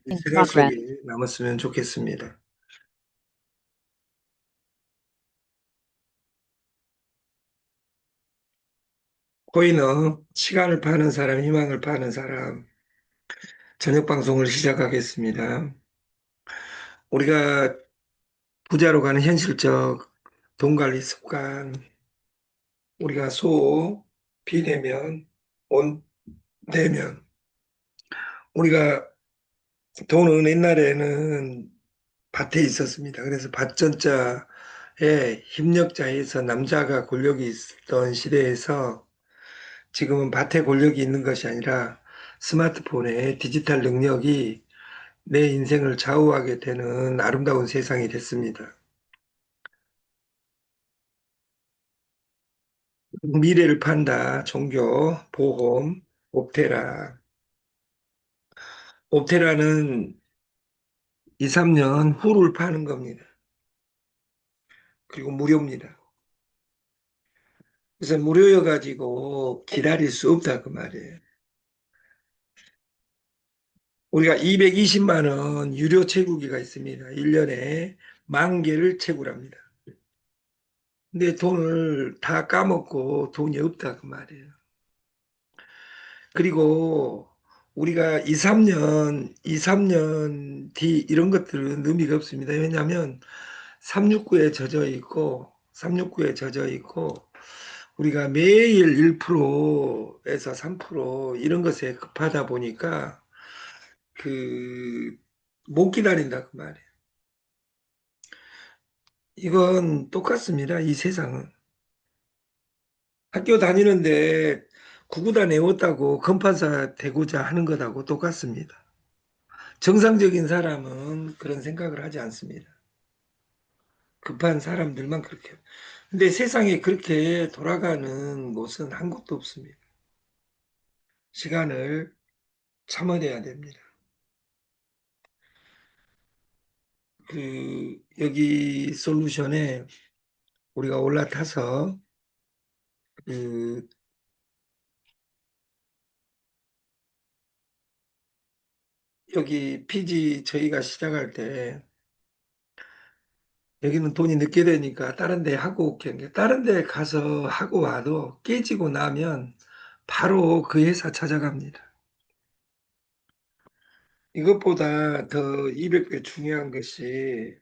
In 생활 progress. 속에 남았으면 좋겠습니다. 코인은 시간을 파는 사람, 희망을 파는 사람, 저녁 방송을 시작하겠습니다. 우리가 부자로 가는 현실적 돈 관리 습관, 우리가 소, 비대면, 온대면, 우리가 돈은 옛날에는 밭에 있었습니다. 그래서 밭전자에 힘력자에서 남자가 권력이 있던 시대에서 지금은 밭에 권력이 있는 것이 아니라 스마트폰의 디지털 능력이 내 인생을 좌우하게 되는 아름다운 세상이 됐습니다. 미래를 판다, 종교, 보험, 옵테라. 옵테라는 2, 3년 후를 파는 겁니다. 그리고 무료입니다. 그래서 무료여가지고 기다릴 수 없다 그 말이에요. 우리가 220만 원 유료 채굴기가 있습니다. 1년에 10,000개를 채굴합니다. 근데 돈을 다 까먹고 돈이 없다 그 말이에요. 그리고 우리가 2, 3년 뒤 이런 것들은 의미가 없습니다. 왜냐하면 369에 젖어 있고 369에 젖어 있고 우리가 매일 1%에서 3% 이런 것에 급하다 보니까 그 못 기다린다 그 말이에요. 이건 똑같습니다. 이 세상은. 학교 다니는데 구구단 외웠다고 건판사 되고자 하는 것하고 똑같습니다. 정상적인 사람은 그런 생각을 하지 않습니다. 급한 사람들만 그렇게. 근데 세상에 그렇게 돌아가는 곳은 한 곳도 없습니다. 시간을 참아내야 됩니다. 여기 솔루션에 우리가 올라타서 그, 여기 피지 저희가 시작할 때 여기는 돈이 늦게 되니까 다른 데 하고 올게. 다른 데 가서 하고 와도 깨지고 나면 바로 그 회사 찾아갑니다. 이것보다 더 200배 중요한 것이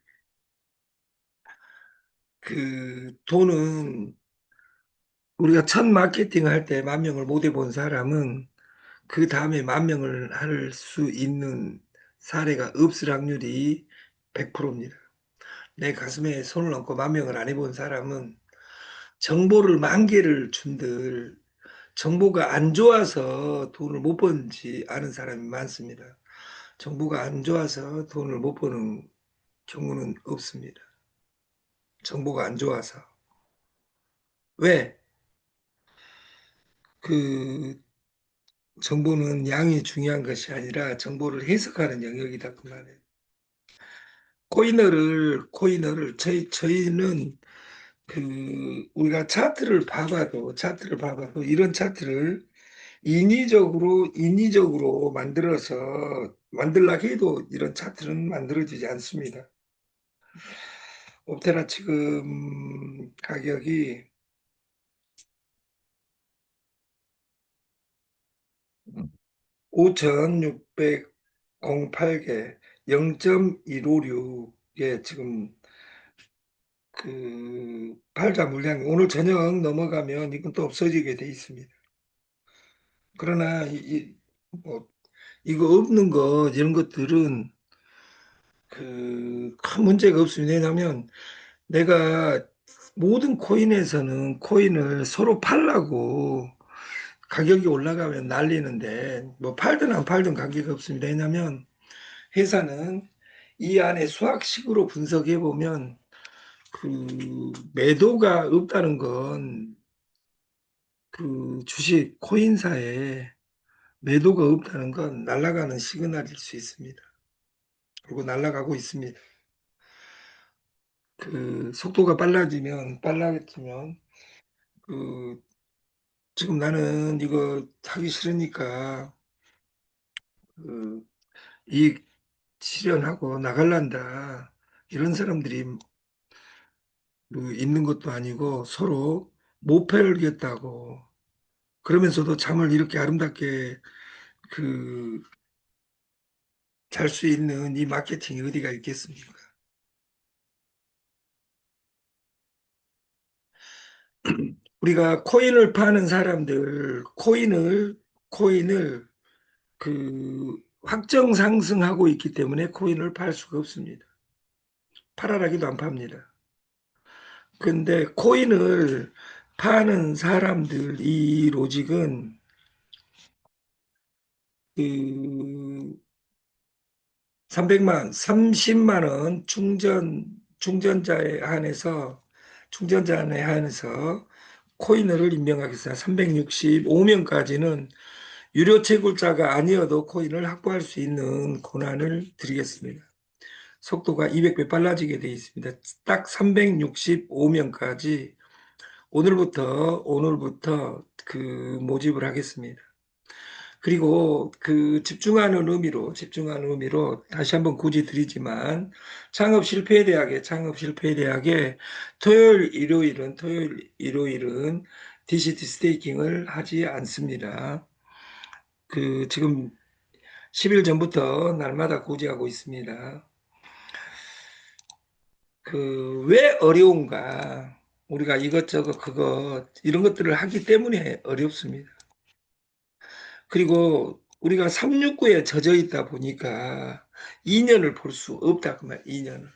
돈은 우리가 첫 마케팅 할 때 10,000명을 못 해본 사람은 그 다음에 10,000명을 할 수 있는 사례가 없을 확률이 100%입니다. 내 가슴에 손을 얹고 10,000명을 안 해본 사람은 정보를 10,000개를 준들 정보가 안 좋아서 돈을 못 번지 않은 사람이 많습니다. 정보가 안 좋아서 돈을 못 버는 경우는 없습니다. 정보가 안 좋아서. 왜? 그 정보는 양이 중요한 것이 아니라 정보를 해석하는 영역이다 그 말이에요. 코이너를 저희는 우리가 차트를 봐봐도 이런 차트를 인위적으로 만들어서 만들라 해도 이런 차트는 만들어지지 않습니다. 옵테라 지금 가격이 5,608개 0.156에 지금 팔자 물량이 오늘 저녁 넘어가면 이건 또 없어지게 돼 있습니다. 그러나 뭐, 이거 없는 거 이런 것들은 큰 문제가 없습니다. 왜냐하면 내가 모든 코인에서는 코인을 서로 팔라고 가격이 올라가면 날리는데 뭐 팔든 안 팔든 관계가 없습니다. 왜냐하면 회사는 이 안에 수학식으로 분석해 보면 매도가 없다는 건 주식 코인사에 매도가 없다는 건 날아가는 시그널일 수 있습니다. 그리고 날아가고 있습니다. 속도가 빨라지면 그 지금 나는 이거 하기 싫으니까 그 실현하고 나갈란다. 이런 사람들이 뭐 있는 것도 아니고 서로 못 팔겠다고. 그러면서도 잠을 이렇게 아름답게 그 잘 수 있는 이 마케팅이 어디가 있겠습니까? 우리가 코인을 파는 사람들, 코인을 확정 상승하고 있기 때문에 코인을 팔 수가 없습니다. 팔아라기도 안 팝니다. 근데 코인을 파는 사람들, 이 로직은 그 30만 원 충전자에 한해서 코인을 임명하겠습니다. 365명까지는 유료 채굴자가 아니어도 코인을 확보할 수 있는 권한을 드리겠습니다. 속도가 200배 빨라지게 되어 있습니다. 딱 365명까지 오늘부터 모집을 하겠습니다. 그리고 집중하는 의미로 다시 한번 굳이 드리지만 창업 실패 대학에 토요일 일요일은 DCT 스테이킹을 하지 않습니다. 지금 10일 전부터 날마다 고지하고 있습니다. 왜 어려운가? 우리가 이것저것 이런 것들을 하기 때문에 어렵습니다. 그리고 우리가 369에 젖어 있다 보니까 2년을 볼 수 없다 그 말, 2년을.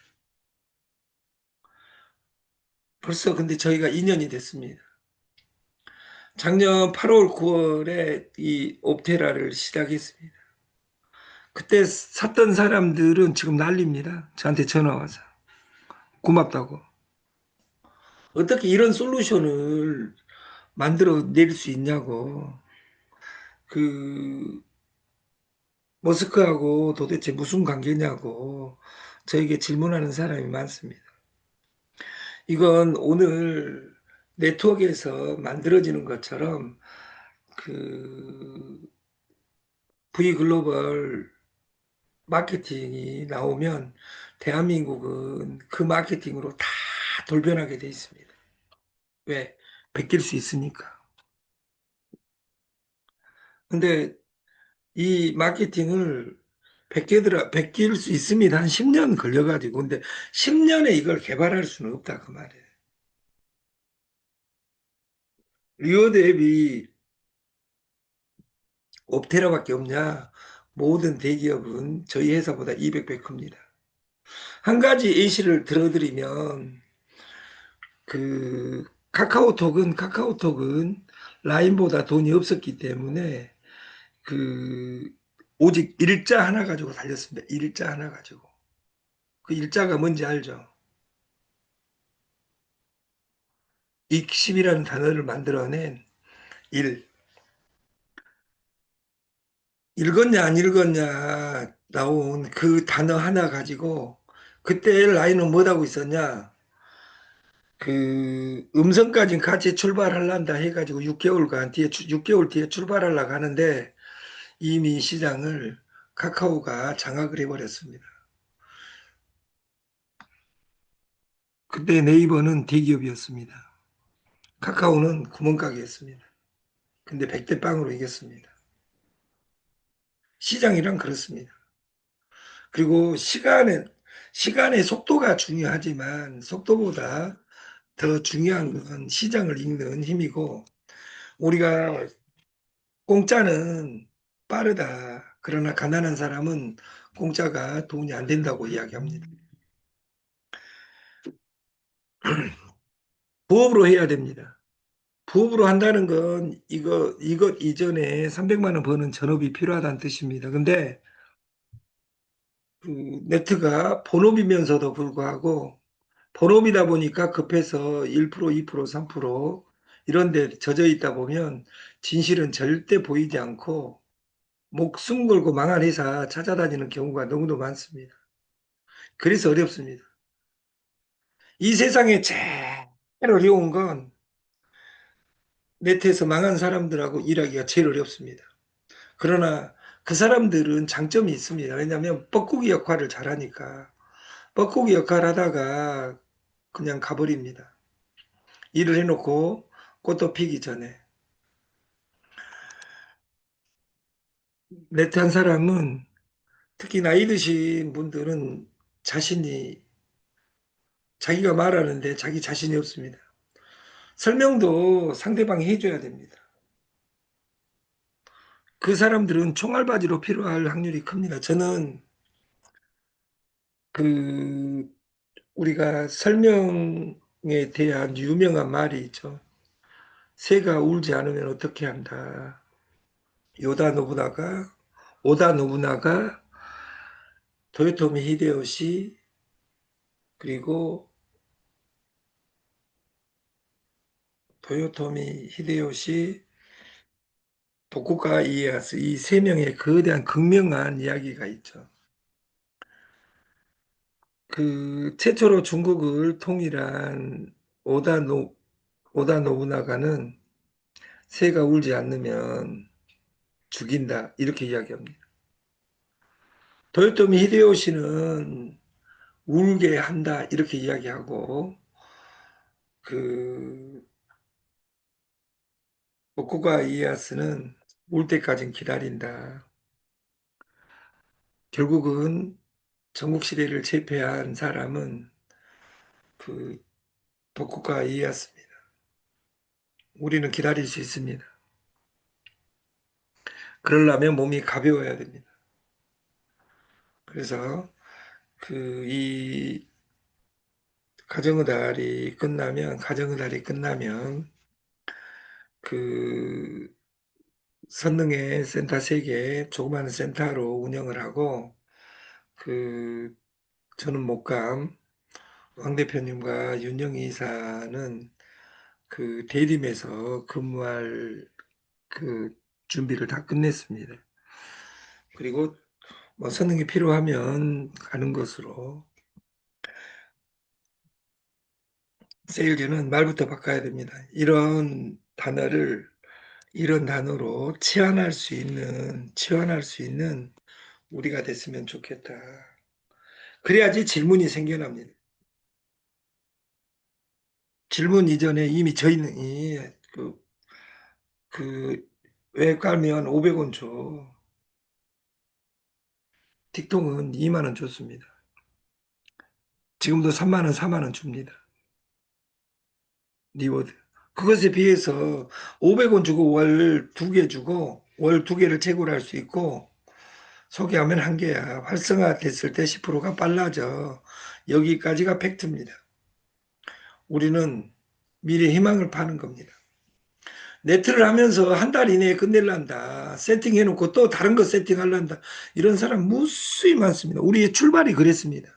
벌써 근데 저희가 2년이 됐습니다. 작년 8월, 9월에 이 옵테라를 시작했습니다. 그때 샀던 사람들은 지금 난립니다. 저한테 전화 와서. 고맙다고. 어떻게 이런 솔루션을 만들어 낼 수 있냐고. 그 머스크하고 도대체 무슨 관계냐고 저에게 질문하는 사람이 많습니다. 이건 오늘 네트워크에서 만들어지는 것처럼 그 V글로벌 마케팅이 나오면 대한민국은 그 마케팅으로 다 돌변하게 돼 있습니다. 왜? 베낄 수 있으니까. 근데 이 마케팅을 베낄 수 있습니다. 한 10년 걸려가지고. 근데 10년에 이걸 개발할 수는 없다, 그 말이에요. 리오드 앱이 옵테라밖에 없냐? 모든 대기업은 저희 회사보다 200배 큽니다. 한 가지 예시를 들어드리면, 카카오톡은 라인보다 돈이 없었기 때문에, 그, 오직 일자 하나 가지고 달렸습니다. 일자 하나 가지고. 그 일자가 뭔지 알죠? 익십이라는 단어를 만들어낸 일. 읽었냐, 안 읽었냐, 나온 그 단어 하나 가지고, 그때 라인은 뭐하고 있었냐? 음성까지 같이 출발하란다 해가지고 6개월 뒤에 출발하려고 하는데 이미 시장을 카카오가 장악을 해버렸습니다. 그때 네이버는 대기업이었습니다. 카카오는 구멍가게였습니다. 근데 100대 빵으로 이겼습니다. 시장이란 그렇습니다. 그리고 시간의 속도가 중요하지만 속도보다 더 중요한 건 시장을 읽는 힘이고 우리가 공짜는 빠르다. 그러나 가난한 사람은 공짜가 돈이 안 된다고 이야기합니다. 부업으로 해야 됩니다. 부업으로 한다는 건 이것 이전에 300만 원 버는 전업이 필요하다는 뜻입니다. 근데 그 네트가 본업이면서도 불구하고 본업이다 보니까 급해서 1%, 2%, 3% 이런 데 젖어 있다 보면 진실은 절대 보이지 않고 목숨 걸고 망한 회사 찾아다니는 경우가 너무도 많습니다. 그래서 어렵습니다. 이 세상에 제일 어려운 건 네트에서 망한 사람들하고 일하기가 제일 어렵습니다. 그러나 그 사람들은 장점이 있습니다. 왜냐하면 뻐꾸기 역할을 잘하니까. 뻐꾸기 역할 하다가 그냥 가버립니다. 일을 해놓고 꽃도 피기 전에. 네트한 사람은 특히 나이 드신 분들은 자신이 자기가 말하는데 자기 자신이 없습니다. 설명도 상대방이 해줘야 됩니다. 그 사람들은 총알바지로 필요할 확률이 큽니다. 저는 그 우리가 설명에 대한 유명한 말이 있죠. 새가 울지 않으면 어떻게 한다. 요다 노부나가, 오다 노부나가, 도요토미 히데요시, 그리고 도요토미 히데요시, 도쿠가와 이에야스 이 세 명의 거대한 극명한 이야기가 있죠. 그 최초로 중국을 통일한 오다 노 오다 노부나가는 새가 울지 않으면 죽인다 이렇게 이야기합니다. 도요토미 히데요시는 울게 한다 이렇게 이야기하고 그 도쿠가와 이에야스는 울 때까지 기다린다. 결국은 전국시대를 제패한 사람은 그 도쿠가와 이에야스입니다. 우리는 기다릴 수 있습니다. 그러려면 몸이 가벼워야 됩니다. 그래서 그 이 가정의 달이 끝나면 그 선릉에 센터 3개 조그마한 센터로 운영을 하고 그 저는 목감 왕 대표님과 윤영희 이사는 그 대림에서 근무할 그 준비를 다 끝냈습니다. 그리고 뭐 선릉이 필요하면 가는 것으로 세일즈는 말부터 바꿔야 됩니다. 이런 단어로 치환할 수 있는 우리가 됐으면 좋겠다. 그래야지 질문이 생겨납니다. 질문 이전에 이미 저희는 왜 깔면 500원 줘. 틱톡은 2만 원 줬습니다. 지금도 3만 원, 4만 원 줍니다. 리워드. 그것에 비해서 500원 주고 월 2개 주고 월 2개를 채굴할 수 있고 소개하면 1개야. 활성화됐을 때 10%가 빨라져. 여기까지가 팩트입니다. 우리는 미래 희망을 파는 겁니다. 네트를 하면서 한 달 이내에 끝낼란다. 세팅해놓고 또 다른 거 세팅할란다. 이런 사람 무수히 많습니다. 우리의 출발이 그랬습니다.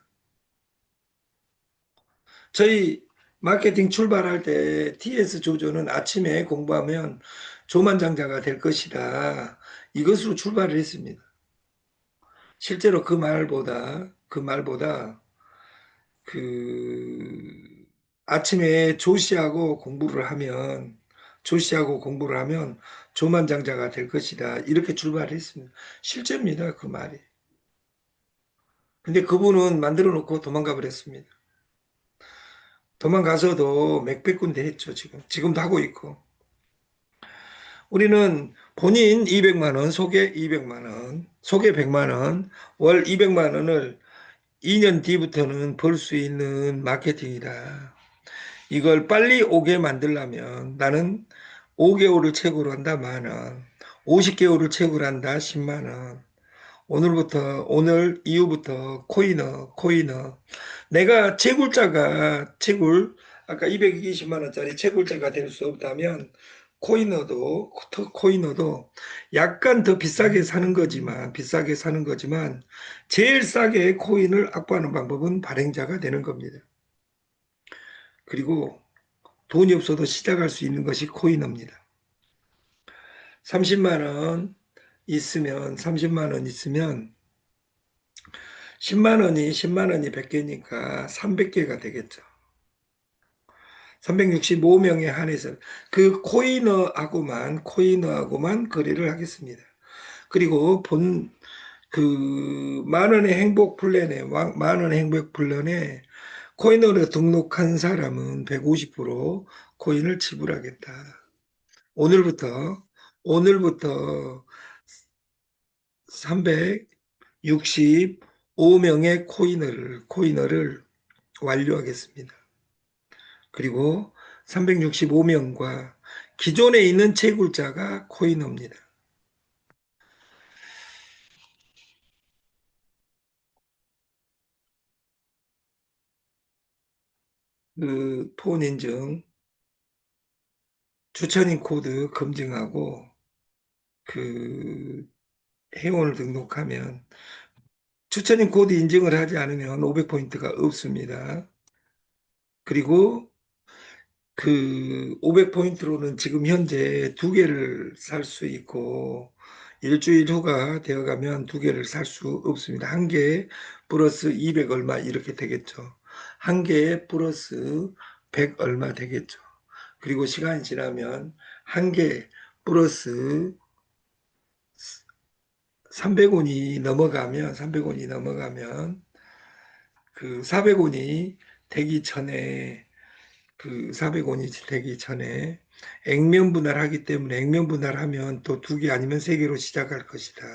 저희 마케팅 출발할 때 TS 조조는 아침에 공부하면 조만장자가 될 것이다. 이것으로 출발을 했습니다. 실제로 그 말보다 그 아침에 조시하고 공부를 하면 조만장자가 될 것이다. 이렇게 출발을 했습니다. 실제입니다. 그 말이. 근데 그분은 만들어 놓고 도망가 버렸습니다. 도망가서도 몇백 군데 했죠. 지금도 하고 있고. 우리는 본인 200만 원, 소개 200만 원, 소개 100만 원, 월 200만 원을 2년 뒤부터는 벌 수 있는 마케팅이다. 이걸 빨리 오게 만들려면 나는 5개월을 채굴 한다 만 원, 50개월을 채굴 한다 10만 원. 오늘 이후부터 코인어. 내가 아까 220만 원짜리 채굴자가 될 수 없다면 코인어도 약간 더 비싸게 사는 거지만 제일 싸게 코인을 확보하는 방법은 발행자가 되는 겁니다. 그리고 돈이 없어도 시작할 수 있는 것이 코인어입니다. 30만 원 30만 원 있으면 10만 원이 100개니까 300개가 되겠죠. 365명에 한해서 그 코인어하고만 거래를 하겠습니다. 그리고 만원의 행복 플랜에, 만원의 행복 플랜에 코인으로 등록한 사람은 150% 코인을 지불하겠다. 오늘부터, 오늘부터 365명의 코이너를 완료하겠습니다. 그리고 365명과 기존에 있는 채굴자가 코이너입니다. 그 폰 인증, 추천인 코드 검증하고 그 회원을 등록하면 추천인 코드 인증을 하지 않으면 500포인트가 없습니다. 그리고 그 500포인트로는 지금 현재 두 개를 살 수 있고 일주일 후가 되어가면 두 개를 살 수 없습니다. 한 개 플러스 200 얼마 이렇게 되겠죠. 한 개 플러스 100 얼마 되겠죠. 그리고 시간이 지나면 한 개 플러스 300원이 넘어가면 그 400원이 되기 전에 그 400원이 되기 전에 액면 분할하기 때문에 액면 분할하면 또 두 개 아니면 세 개로 시작할 것이다.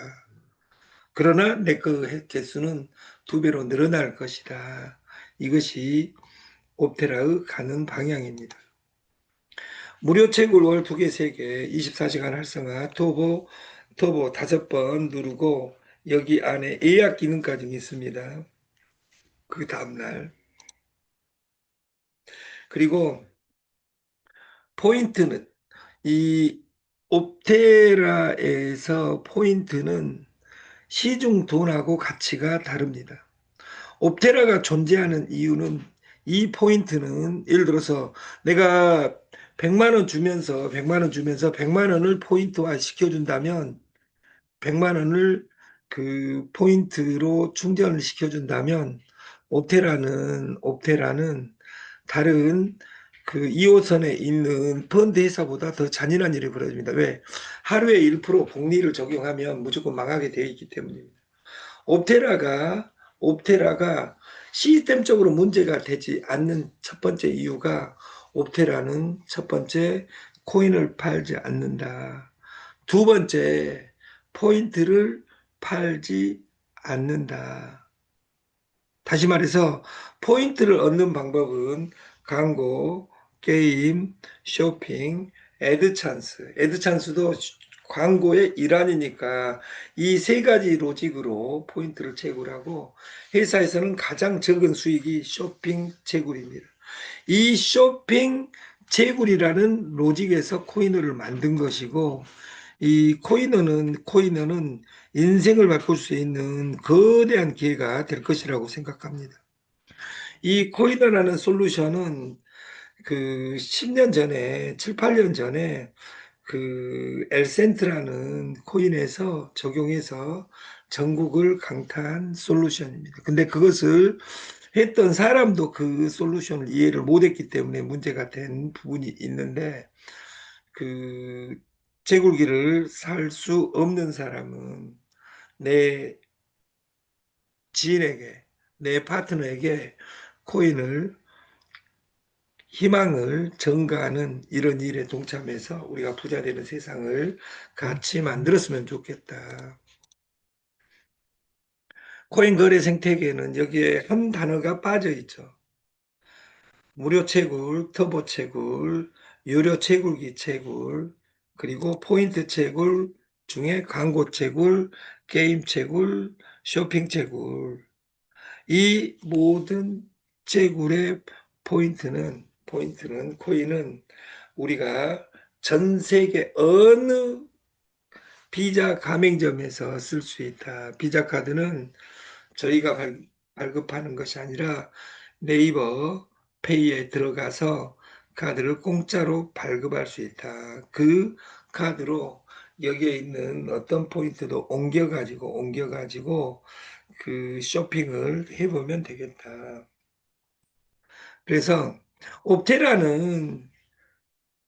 그러나 내 그 개수는 두 배로 늘어날 것이다. 이것이 옵테라의 가는 방향입니다. 무료 채굴 월 두 개, 세 개, 24시간 활성화, 터보 5번 누르고 여기 안에 예약 기능까지 있습니다. 그 다음날. 그리고 포인트는 이 옵테라에서 포인트는 시중 돈하고 가치가 다릅니다. 옵테라가 존재하는 이유는 이 포인트는 예를 들어서 내가 100만 원을 포인트화 시켜준다면 100만 원을 그 포인트로 충전을 시켜준다면 옵테라는 다른 그 2호선에 있는 펀드 회사보다 더 잔인한 일이 벌어집니다. 왜? 하루에 1% 복리를 적용하면 무조건 망하게 되어 있기 때문입니다. 옵테라가 시스템적으로 문제가 되지 않는 첫 번째 이유가 옵테라는 첫 번째 코인을 팔지 않는다. 두 번째 포인트를 팔지 않는다. 다시 말해서 포인트를 얻는 방법은 광고, 게임, 쇼핑, 애드 찬스도 광고의 일환이니까 이 세 가지 로직으로 포인트를 채굴하고 회사에서는 가장 적은 수익이 쇼핑 채굴입니다. 이 쇼핑 채굴이라는 로직에서 코이너를 만든 것이고 이 코이너는 인생을 바꿀 수 있는 거대한 기회가 될 것이라고 생각합니다. 이 코이너라는 솔루션은 그 10년 전에, 7, 8년 전에 그 엘센트라는 코인에서 적용해서 전국을 강타한 솔루션입니다. 근데 그것을 했던 사람도 그 솔루션을 이해를 못했기 때문에 문제가 된 부분이 있는데 그 제굴기를 살 수 없는 사람은 내 지인에게, 내 파트너에게 코인을 희망을 전가하는 이런 일에 동참해서 우리가 부자 되는 세상을 같이 만들었으면 좋겠다. 코인 거래 생태계는 여기에 한 단어가 빠져 있죠. 무료 채굴, 터보 채굴, 유료 채굴기 채굴, 그리고 포인트 채굴 중에 광고 채굴, 게임 채굴, 쇼핑 채굴. 이 모든 채굴의 코인은 우리가 전 세계 어느 비자 가맹점에서 쓸 수 있다. 비자 카드는 저희가 발급하는 것이 아니라 네이버 페이에 들어가서 카드를 공짜로 발급할 수 있다. 그 카드로 여기에 있는 어떤 포인트도 옮겨가지고 그 쇼핑을 해보면 되겠다. 그래서 옵테라는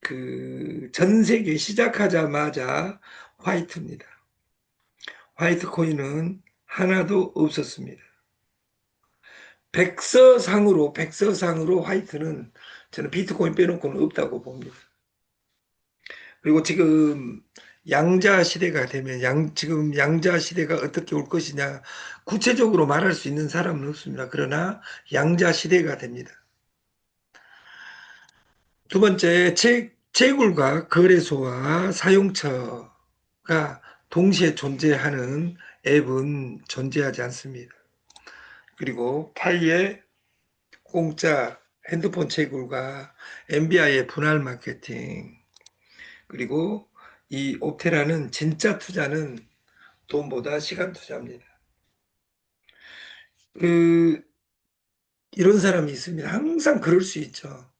그 전 세계 시작하자마자 화이트입니다. 화이트 코인은 하나도 없었습니다. 백서상으로 화이트는 저는 비트코인 빼놓고는 없다고 봅니다. 그리고 지금 양자 시대가 되면 지금 양자 시대가 어떻게 올 것이냐 구체적으로 말할 수 있는 사람은 없습니다. 그러나 양자 시대가 됩니다. 두 번째, 채굴과 거래소와 사용처가 동시에 존재하는 앱은 존재하지 않습니다. 그리고 파이의 공짜 핸드폰 채굴과 MBI의 분할 마케팅, 그리고 이 옵테라는 진짜 투자는 돈보다 시간 투자입니다. 그 이런 사람이 있습니다. 항상 그럴 수 있죠.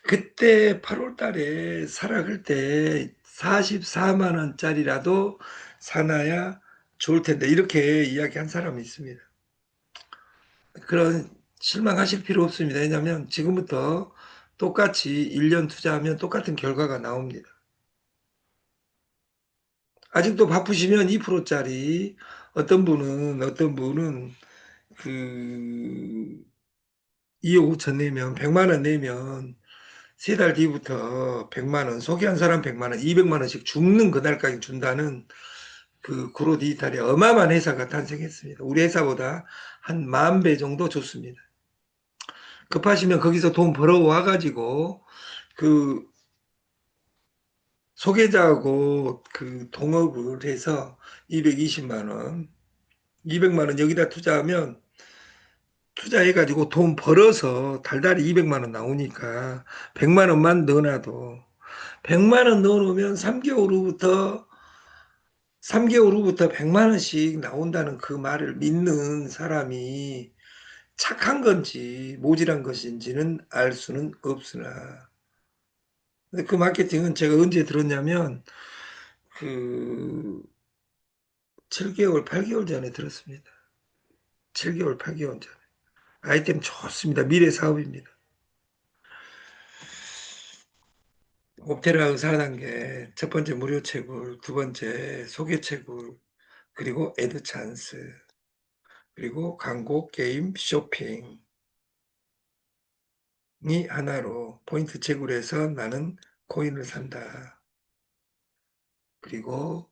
그때 8월 달에 사락을 때 44만 원짜리라도 사놔야 좋을 텐데 이렇게 이야기한 사람이 있습니다. 그런 실망하실 필요 없습니다. 왜냐하면 지금부터 똑같이 1년 투자하면 똑같은 결과가 나옵니다. 아직도 바쁘시면 2%짜리 어떤 분은 그 2억 5천 내면 100만 원 내면 3달 뒤부터 100만 원, 소개한 사람 100만 원, 200만 원씩 죽는 그날까지 준다는 그 구로 디지털이 어마어마한 회사가 탄생했습니다. 우리 회사보다 한 10,000배 정도 좋습니다. 급하시면 거기서 돈 벌어와 가지고 그 소개자하고 그 동업을 해서 220만 원, 200만 원 여기다 투자하면 투자해 가지고 돈 벌어서 달달이 200만 원 나오니까 100만 원만 넣어놔도 100만 원 넣어놓으면 3개월 후부터 100만 원씩 나온다는 그 말을 믿는 사람이 착한 건지 모질한 것인지는 알 수는 없으나 근데 그 마케팅은 제가 언제 들었냐면 그 7개월, 8개월 전에 들었습니다. 7개월, 8개월 전에. 아이템 좋습니다. 미래 사업입니다. 옵테라 의사단계 첫 번째 무료 채굴, 두 번째 소개 채굴, 그리고 애드 찬스, 그리고 광고 게임 쇼핑이 하나로 포인트 채굴해서 나는 코인을 산다. 그리고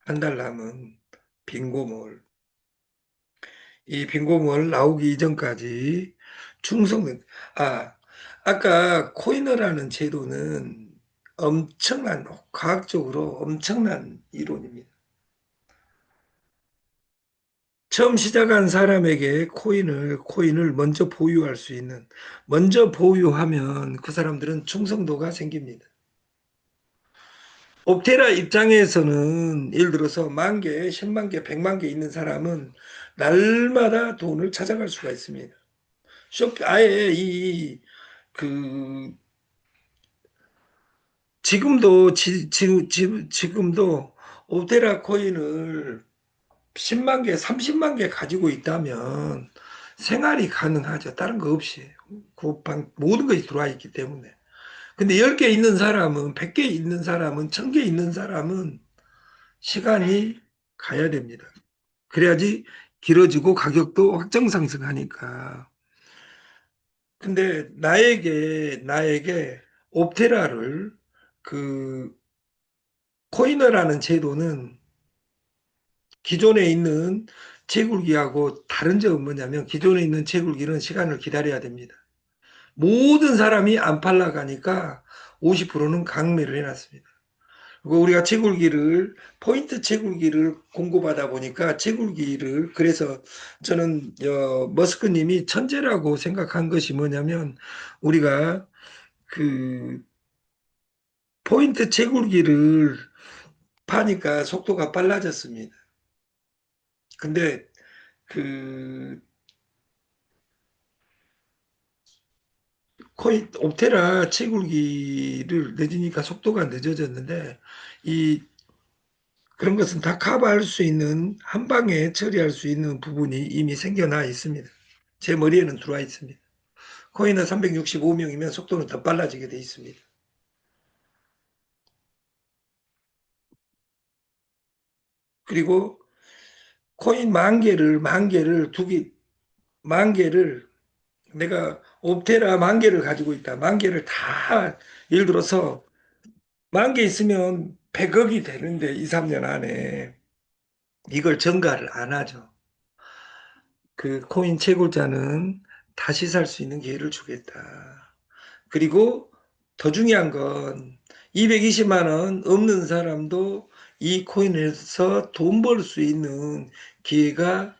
한 달 남은 빙고몰. 이 빙고몰 나오기 이전까지 충성, 아, 아까 코이너라는 제도는 엄청난, 과학적으로 엄청난 이론입니다. 처음 시작한 사람에게 코인을 먼저 보유할 수 있는, 먼저 보유하면 그 사람들은 충성도가 생깁니다. 옵테라 입장에서는 예를 들어서 10,000개, 10만 개, 100만 개 있는 사람은 날마다 돈을 찾아갈 수가 있습니다. 아예 그, 지금도 옵테라 코인을 10만 개, 30만 개 가지고 있다면 생활이 가능하죠. 다른 거 없이. 모든 것이 들어와 있기 때문에. 근데 10개 있는 사람은, 100개 있는 사람은, 1000개 있는 사람은 시간이 가야 됩니다. 그래야지 길어지고 가격도 확정 상승하니까. 근데 나에게 옵테라를 그 코이너라는 제도는 기존에 있는 채굴기하고 다른 점은 뭐냐면 기존에 있는 채굴기는 시간을 기다려야 됩니다. 모든 사람이 안 팔라가니까 50%는 강매를 해놨습니다. 그리고 우리가 포인트 채굴기를 공급하다 보니까 그래서 저는, 머스크님이 천재라고 생각한 것이 뭐냐면 우리가 그 포인트 채굴기를 파니까 속도가 빨라졌습니다. 근데 그 거의 옵테라 채굴기를 내주니까 속도가 늦어졌는데 이 그런 것은 다 커버할 수 있는 한 방에 처리할 수 있는 부분이 이미 생겨나 있습니다. 제 머리에는 들어와 있습니다. 코인은 365명이면 속도는 더 빨라지게 돼 있습니다. 그리고 코인 만 개를 만 개를 내가 옵테라 만 개를 가지고 있다. 만 개를 다 예를 들어서 만 개 있으면 100억이 되는데 2, 3년 안에 이걸 전가를 안 하죠. 그 코인 채굴자는 다시 살 수 있는 기회를 주겠다. 그리고 더 중요한 건 220만 원 없는 사람도 이 코인에서 돈 벌 수 있는 기회가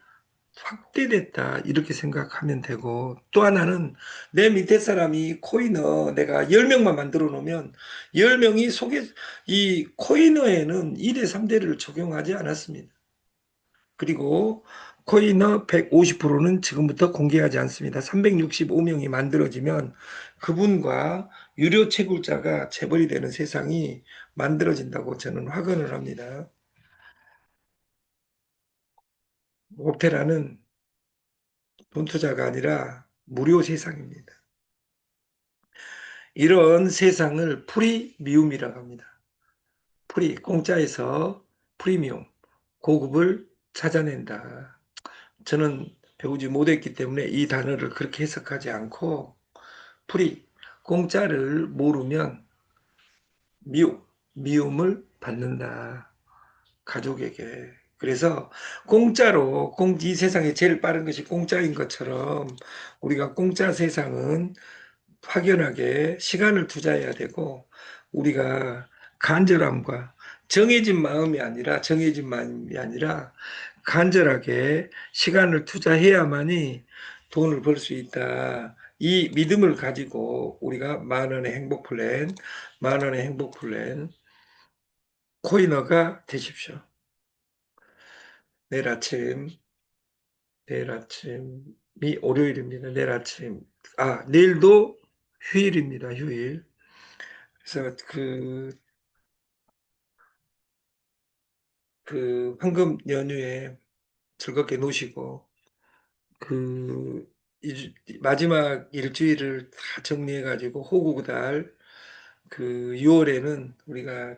확대됐다. 이렇게 생각하면 되고, 또 하나는 내 밑에 사람이 코인어 내가 10명만 만들어 놓으면 10명이 이 코인어에는 2대 3대를 적용하지 않았습니다. 그리고 코인어 150%는 지금부터 공개하지 않습니다. 365명이 만들어지면 그분과 유료 채굴자가 재벌이 되는 세상이 만들어진다고 저는 확언을 합니다. 옵테라는 돈 투자가 아니라 무료 세상입니다. 이런 세상을 프리미움이라고 합니다. 공짜에서 프리미움, 고급을 찾아낸다. 저는 배우지 못했기 때문에 이 단어를 그렇게 해석하지 않고 프리, 공짜를 모르면 미움을 받는다. 가족에게. 그래서 공짜로, 이 세상에 제일 빠른 것이 공짜인 것처럼 우리가 공짜 세상은 확연하게 시간을 투자해야 되고 우리가 간절함과 정해진 마음이 아니라 간절하게 시간을 투자해야만이 돈을 벌 수 있다. 이 믿음을 가지고 우리가 만 원의 행복 플랜 코인어가 되십시오. 내일 아침 내일 아침이 월요일입니다. 내일도 휴일입니다. 휴일. 그래서 그 황금 연휴에 즐겁게 노시고 그 마지막 일주일을 다 정리해 가지고 호구달 그 6월에는 우리가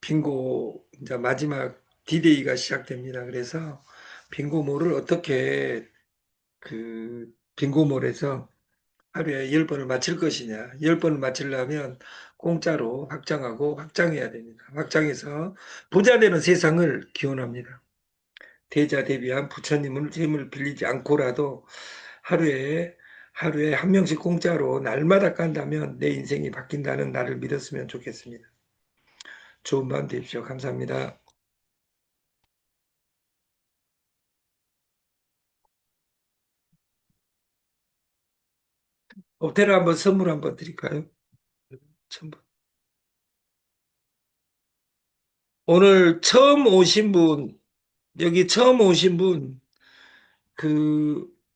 빙고 이제 마지막 디데이가 시작됩니다. 그래서 빙고몰을 어떻게 빙고몰에서 하루에 10번을 맞힐 것이냐. 10번을 맞추려면 공짜로 확장하고 확장해야 됩니다. 확장해서 부자 되는 세상을 기원합니다. 대자 대비한 부처님을 힘을 빌리지 않고라도 하루에 한 명씩 공짜로 날마다 깐다면 내 인생이 바뀐다는 나를 믿었으면 좋겠습니다. 좋은 밤 되십시오. 감사합니다. 옵테라 한번 선물 한번 드릴까요? 오늘 여기 처음 오신 분,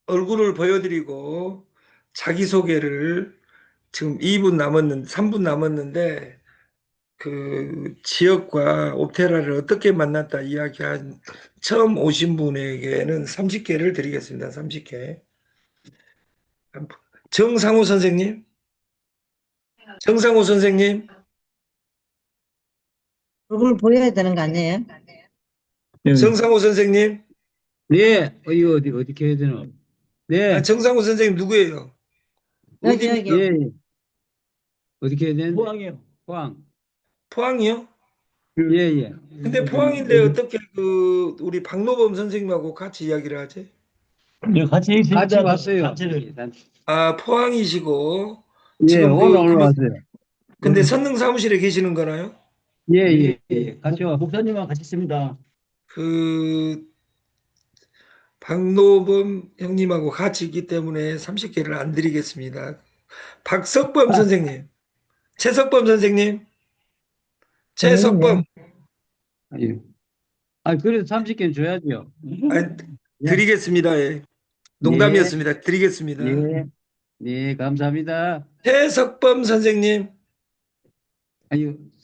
얼굴을 보여드리고 자기소개를 지금 3분 남았는데, 지역과 옵테라를 어떻게 만났다 이야기한 처음 오신 분에게는 30개를 드리겠습니다. 30개. 정상호 선생님, 정상호 선생님, 얼굴 보여야 되는 거 아니에요? 예. 정상호 선생님, 네, 어디 해야 되나? 네, 정상호 선생님 누구예요? 여기, 어디, 예, 예. 어떻게 해야 되는데? 포항이요. 포항. 포항이요? 예, 예. 근데 포항인데 어떻게 우리 박노범 선생님하고 같이 이야기를 하지? 네, 같이 같이 있습니다. 왔어요. 단체를. 포항이시고 예, 지금 오늘 왔어요. 근데 선릉 사무실에 계시는 거나요? 예, 예, 예. 같이 와. 목사님과 같이 있습니다. 그 박노범 형님하고 같이 있기 때문에 30개를 안 드리겠습니다. 박석범 선생님, 최석범 선생님, 최석범, 예. 그래도 30개는 줘야죠. 아니, 예. 드리겠습니다. 예. 농담이었습니다. 드리겠습니다. 예, 네, 감사합니다. 최석범 선생님,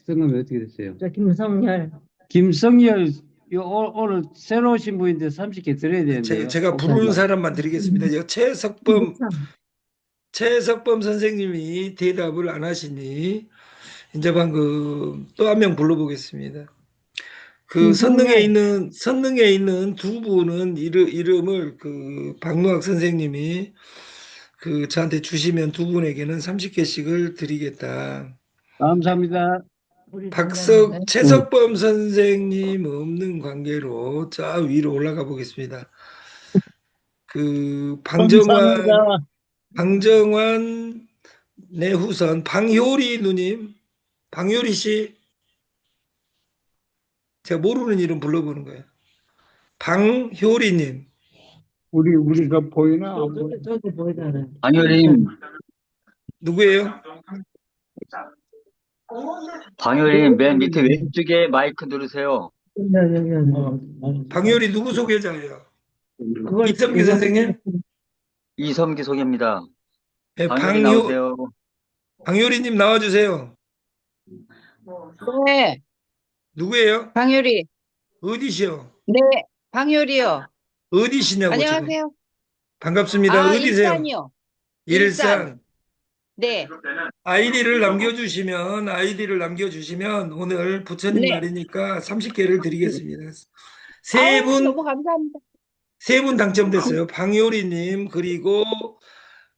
성함이 어떻게 됐어요? 저 김성열. 김성열, 오늘 새로 오신 분인데 30개 드려야 되는데요. 제가 부르는 사람만 드리겠습니다. 최석범 선생님이 대답을 안 하시니 이제 방금 또 한 명 불러보겠습니다. 그 김성열. 선릉에 있는 두 분은 이름을 그 박노학 선생님이 그 저한테 주시면 두 분에게는 30개씩을 드리겠다. 감사합니다. 우리 동네인데. 최석범 선생님 없는 관계로 저 위로 올라가 보겠습니다. 그 감사합니다. 방정환 내후선 방효리 누님, 방효리 씨, 제가 모르는 이름 불러보는 거예요. 방효리님. 우리가 보이나 안 보이나? 저기 보이잖아요. 방효림, 누구예요? 방효림 맨 밑에 왼쪽에 마이크 누르세요. 방효리 누구 소개자예요? 그걸 이성규 선생님? 이섬기 소개입니다. 네, 방효리 나오세요. 방효리님 나와주세요. 네, 누구예요? 방효리. 어디시요? 네, 방효리요. 어디시냐고 지금. 안녕하세요. 반갑습니다. 아, 어디세요? 일산이요. 일산. 네, 아이디를 남겨주시면 오늘 부처님 네. 날이니까 30개를 드리겠습니다. 아우, 너무 감사합니다. 세 분 당첨됐어요. 방효리님 그리고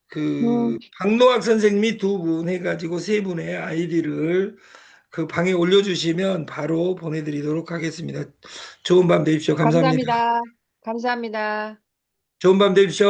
그 박노학 선생님이 두 분 해가지고 세 분의 아이디를 그 방에 올려주시면 바로 보내드리도록 하겠습니다. 좋은 밤 되십시오. 감사합니다. 감사합니다. 좋은 밤 되십시오.